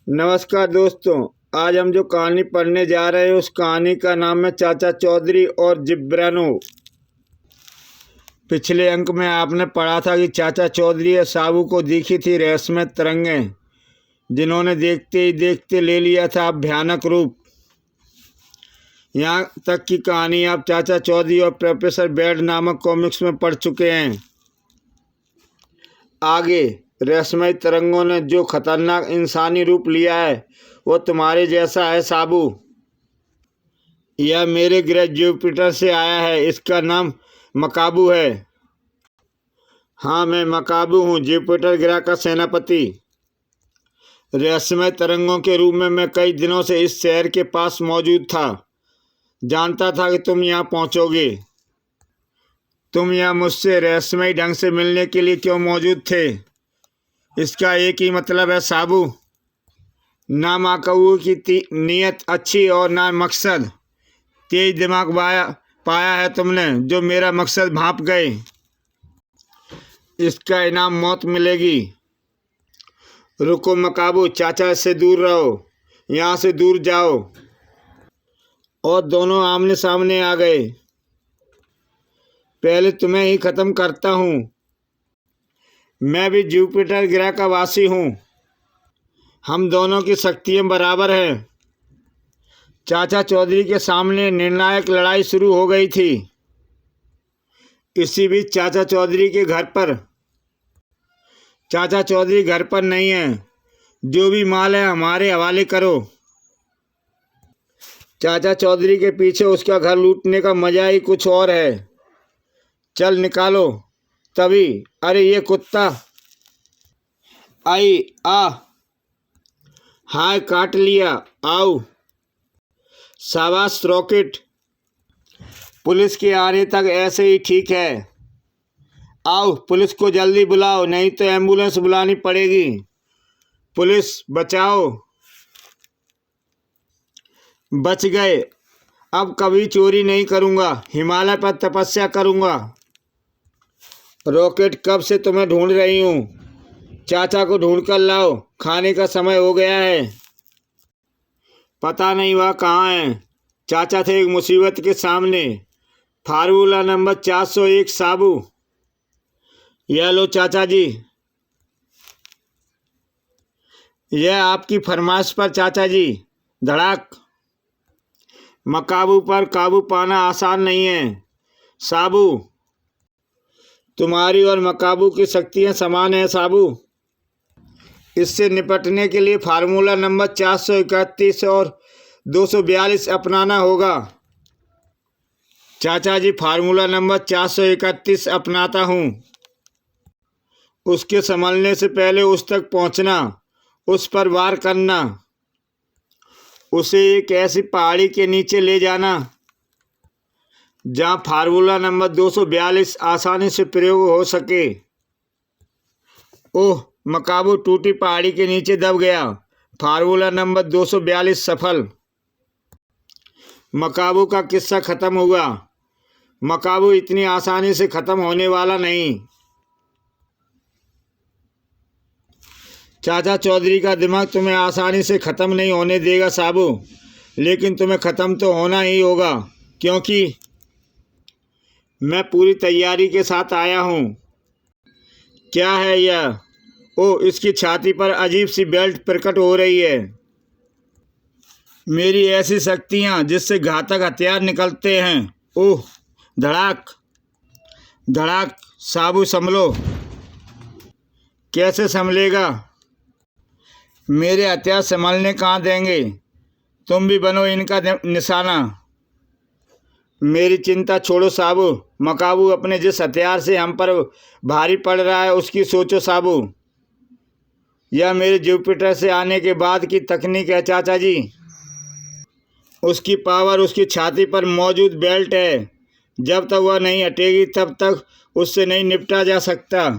नमस्कार दोस्तों, आज हम जो कहानी पढ़ने जा रहे हैं उस कहानी का नाम है चाचा चौधरी और जिब्रानो। पिछले अंक में आपने पढ़ा था कि चाचा चौधरी और साबू को दिखी थी रहस्यमय तरंगें, जिन्होंने देखते ही देखते ले लिया था भयानक रूप। यहाँ तक की कहानी आप चाचा चौधरी और प्रोफेसर बेड नामक कॉमिक्स में पढ़ चुके हैं। आगे रहस्यमय तरंगों ने जो खतरनाक इंसानी रूप लिया है वो तुम्हारे जैसा है साबू। यह मेरे ग्रह जुपिटर से आया है। इसका नाम मकाबू है। हाँ, मैं मकाबू हूँ, जुपिटर ग्रह का सेनापति। रहस्यमय तरंगों के रूप में मैं कई दिनों से इस शहर के पास मौजूद था। जानता था कि तुम यहाँ पहुँचोगे। तुम यहाँ मुझसे रहस्यमय ढंग से मिलने के लिए क्यों मौजूद थे? इसका एक ही मतलब है साबू, ना मकाबू की नीयत अच्छी और ना मकसद। तेज दिमाग पाया है तुमने, जो मेरा मकसद भांप गए। इसका इनाम मौत मिलेगी। रुको मकाबू, चाचा से दूर रहो, यहाँ से दूर जाओ। और दोनों आमने सामने आ गए। पहले तुम्हें ही खत्म करता हूँ। मैं भी जुपिटर ग्रह का वासी हूँ। हम दोनों की शक्तियाँ बराबर हैं। चाचा चौधरी के सामने निर्णायक लड़ाई शुरू हो गई थी। इसी बीच चाचा चौधरी घर पर नहीं है। जो भी माल है हमारे हवाले करो। चाचा चौधरी के पीछे उसका घर लूटने का मजा ही कुछ और है। चल निकालो। तभी अरे ये कुत्ता हाय, काट लिया। आओ। शाबाश रॉकेट, पुलिस के आने तक ऐसे ही ठीक है। आओ, पुलिस को जल्दी बुलाओ, नहीं तो एम्बुलेंस बुलानी पड़ेगी। पुलिस बचाओ। बच गए। अब कभी चोरी नहीं करूँगा, हिमालय पर तपस्या करूँगा। रॉकेट, कब से तुम्हें ढूंढ रही हूँ। चाचा को ढूंढ कर लाओ, खाने का समय हो गया है। पता नहीं वह कहाँ है। चाचा थे एक मुसीबत के सामने। फार्मूला नंबर 401 साबू। यह लो चाचा जी। यह आपकी फरमाइश पर चाचा जी। धड़ाक। मकाबू पर काबू पाना आसान नहीं है साबू। तुम्हारी और मकाबू की शक्तियाँ समान हैं साबू। इससे निपटने के लिए फार्मूला नंबर 431 और 242 अपनाना होगा। चाचा जी, फार्मूला नंबर 431 अपनाता हूँ। उसके संभलने से पहले उस तक पहुँचना, उस पर वार करना, उसे एक ऐसी पहाड़ी के नीचे ले जाना जहाँ फार्मूला नंबर 242 आसानी से प्रयोग हो सके। ओह, मकाबू टूटी पहाड़ी के नीचे दब गया। फार्मूला नंबर 242 सफल। मकाबू का किस्सा खत्म हुआ। मकाबू इतनी आसानी से खत्म होने वाला नहीं। चाचा चौधरी का दिमाग तुम्हें आसानी से ख़त्म नहीं होने देगा साबू, लेकिन तुम्हें ख़त्म तो होना ही होगा, क्योंकि मैं पूरी तैयारी के साथ आया हूँ। क्या है यह? ओह, इसकी छाती पर अजीब सी बेल्ट प्रकट हो रही है। मेरी ऐसी शक्तियाँ जिससे घातक हथियार निकलते हैं। ओह, धड़ाक धड़ाक। साबू संभलो। कैसे संभलेगा? मेरे हथियार संभलने कहाँ देंगे। तुम भी बनो इनका निशाना। मेरी चिंता छोड़ो साबू। मकाबू अपने जिस हथियार से हम पर भारी पड़ रहा है उसकी सोचो साबू। यह मेरे जुपिटर से आने के बाद की तकनीक है चाचा जी। उसकी पावर उसकी छाती पर मौजूद बेल्ट है। जब तक वह नहीं हटेगी तब तक उससे नहीं निपटा जा सकता।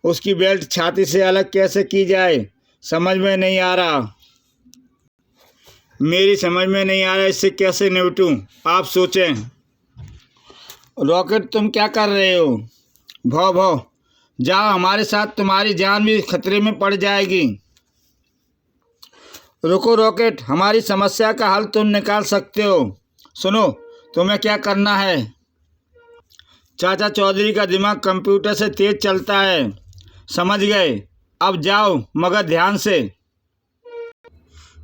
उसकी बेल्ट छाती से अलग कैसे की जाए, समझ में नहीं आ रहा। मेरी समझ में नहीं आ रहा इससे कैसे निपटूं। आप सोचें। रॉकेट, तुम क्या कर रहे हो? भौ जाओ हमारे साथ, तुम्हारी जान भी खतरे में पड़ जाएगी। रुको रॉकेट, हमारी समस्या का हल तुम निकाल सकते हो। सुनो, तुम्हें क्या करना है। चाचा चौधरी का दिमाग कंप्यूटर से तेज चलता है, समझ गए। अब जाओ मगर ध्यान से।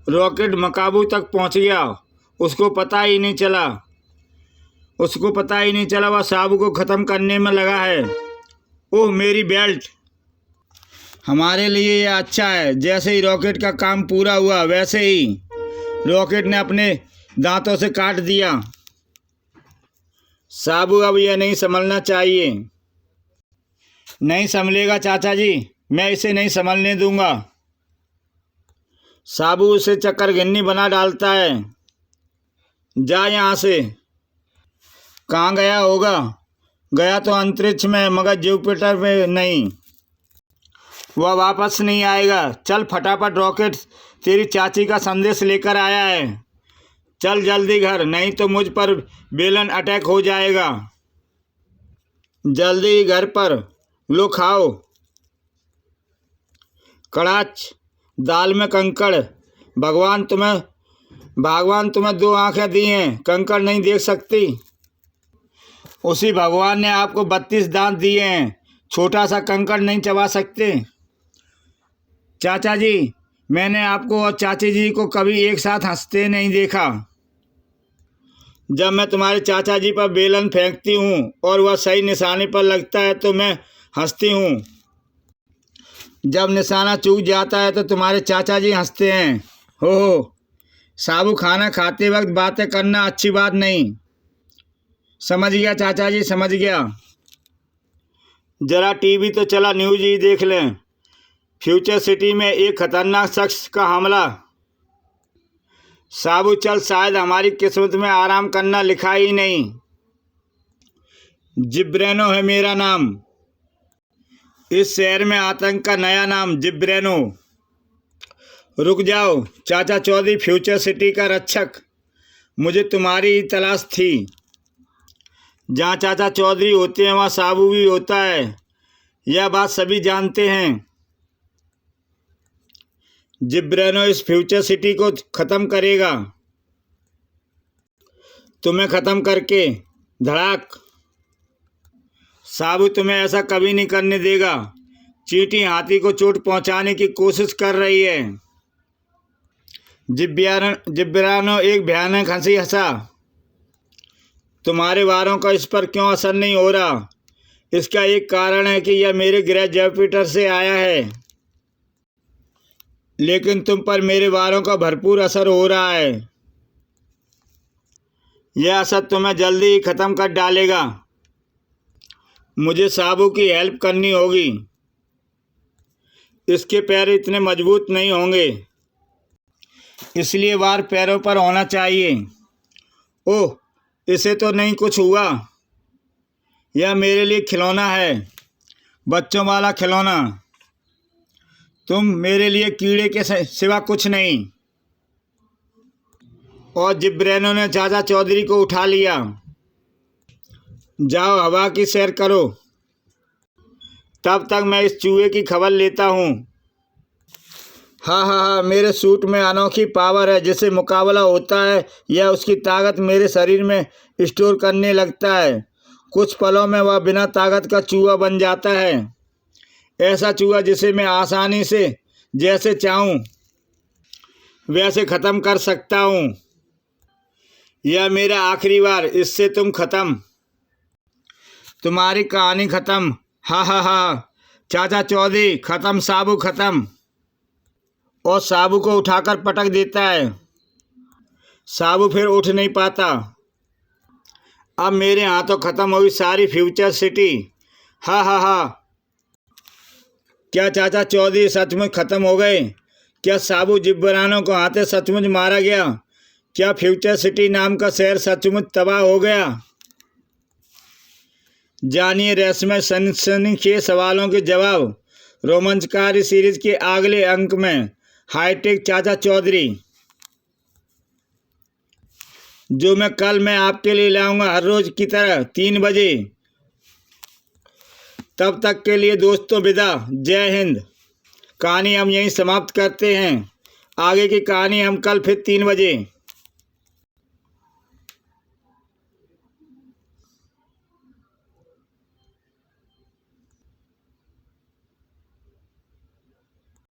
रॉकेट मकाबू तक पहुंच गया। उसको पता ही नहीं चला वह साबू को ख़त्म करने में लगा है। ओह मेरी बेल्ट। हमारे लिए यह अच्छा है। जैसे ही रॉकेट का काम पूरा हुआ वैसे ही रॉकेट ने अपने दांतों से काट दिया। साबू अब यह नहीं संभलना चाहिए। नहीं संभलेगा चाचा जी, मैं इसे नहीं संभलने दूंगा। साबू उसे चक्कर गिन्नी बना डालता है। जा यहाँ से। कहाँ गया होगा? गया तो अंतरिक्ष में, मगर जुपिटर में नहीं। वह वापस नहीं आएगा। चल फटाफट रॉकेट, तेरी चाची का संदेश लेकर आया है। चल जल्दी घर, नहीं तो मुझ पर बेलन अटैक हो जाएगा। जल्दी ही घर पर। लो खाओ। कड़ाच, दाल में कंकड़। भगवान तुम्हें 2 आंखें दी हैं, कंकड़ नहीं देख सकती। उसी भगवान ने आपको 32 दांत दिए हैं, छोटा सा कंकड़ नहीं चबा सकते। चाचा जी, मैंने आपको और चाची जी को कभी एक साथ हंसते नहीं देखा। जब मैं तुम्हारे चाचा जी पर बेलन फेंकती हूँ और वह सही निशाने पर लगता है तो मैं हंसती हूँ। जब निशाना चूक जाता है तो तुम्हारे चाचा जी हंसते हैं। हो साबू, खाना खाते वक्त बातें करना अच्छी बात नहीं। समझ गया चाचा जी, समझ गया। जरा टीवी तो चला, न्यूज़ ही देख लें। फ्यूचर सिटी में एक खतरनाक शख्स का हमला। साबू चल, शायद हमारी किस्मत में आराम करना लिखा ही नहीं। जिब्रेनो है मेरा नाम। इस शहर में आतंक का नया नाम, जिब्रेनो। रुक जाओ चाचा चौधरी, फ्यूचर सिटी का रक्षक। मुझे तुम्हारी ही तलाश थी। जहाँ चाचा चौधरी होते हैं वहाँ साबू भी होता है, यह बात सभी जानते हैं। जिब्रेनो इस फ्यूचर सिटी को ख़त्म करेगा। तुम्हें ख़त्म करके धड़ाक। साबू तुम्हें ऐसा कभी नहीं करने देगा। चींटी हाथी को चोट पहुंचाने की कोशिश कर रही है। जिब्रानो एक भयानक हंसी हंसा। तुम्हारे वारों का इस पर क्यों असर नहीं हो रहा? इसका एक कारण है कि यह मेरे ग्रह जुपिटर से आया है, लेकिन तुम पर मेरे वारों का भरपूर असर हो रहा है। यह असर तुम्हें जल्दी ही ख़त्म कर डालेगा। मुझे साबू की हेल्प करनी होगी। इसके पैर इतने मजबूत नहीं होंगे, इसलिए वार पैरों पर होना चाहिए। ओह, इसे तो नहीं कुछ हुआ। यह मेरे लिए खिलौना है, बच्चों वाला खिलौना। तुम मेरे लिए कीड़े के सिवा कुछ नहीं। और जिब्रेनो ने चाचा चौधरी को उठा लिया। जाओ हवा की सैर करो, तब तक मैं इस चूहे की खबर लेता हूँ। हाँ, मेरे सूट में अनोखी पावर है। जिससे मुकाबला होता है यह उसकी ताकत मेरे शरीर में स्टोर करने लगता है। कुछ पलों में वह बिना ताकत का चूहा बन जाता है। ऐसा चूहा जिसे मैं आसानी से, जैसे चाहूँ वैसे ख़त्म कर सकता हूँ। यह मेरा आखिरी बार, इससे तुम ख़त्म। तुम्हारी कहानी ख़त्म। हाँ, चाचा चौधरी ख़त्म, साबू ख़त्म। और साबू को उठाकर पटक देता है। साबू फिर उठ नहीं पाता। अब मेरे हाथों ख़त्म हुई सारी फ्यूचर सिटी। हाँ। क्या चाचा चौधरी सचमुच ख़त्म हो गए? क्या साबू जिब्रानो को हाथे सचमुच मारा गया? क्या फ्यूचर सिटी नाम का शहर सचमुच तबाह हो गया? जानिए रहस्यमय सनसनीखेज सवालों के जवाब रोमांचकारी सीरीज के अगले अंक में। हाईटेक चाचा चौधरी, जो मैं आपके लिए लाऊंगा हर रोज की तरह 3 बजे। तब तक के लिए दोस्तों विदा। जय हिंद। कहानी हम यहीं समाप्त करते हैं। आगे की कहानी हम कल फिर 3 बजे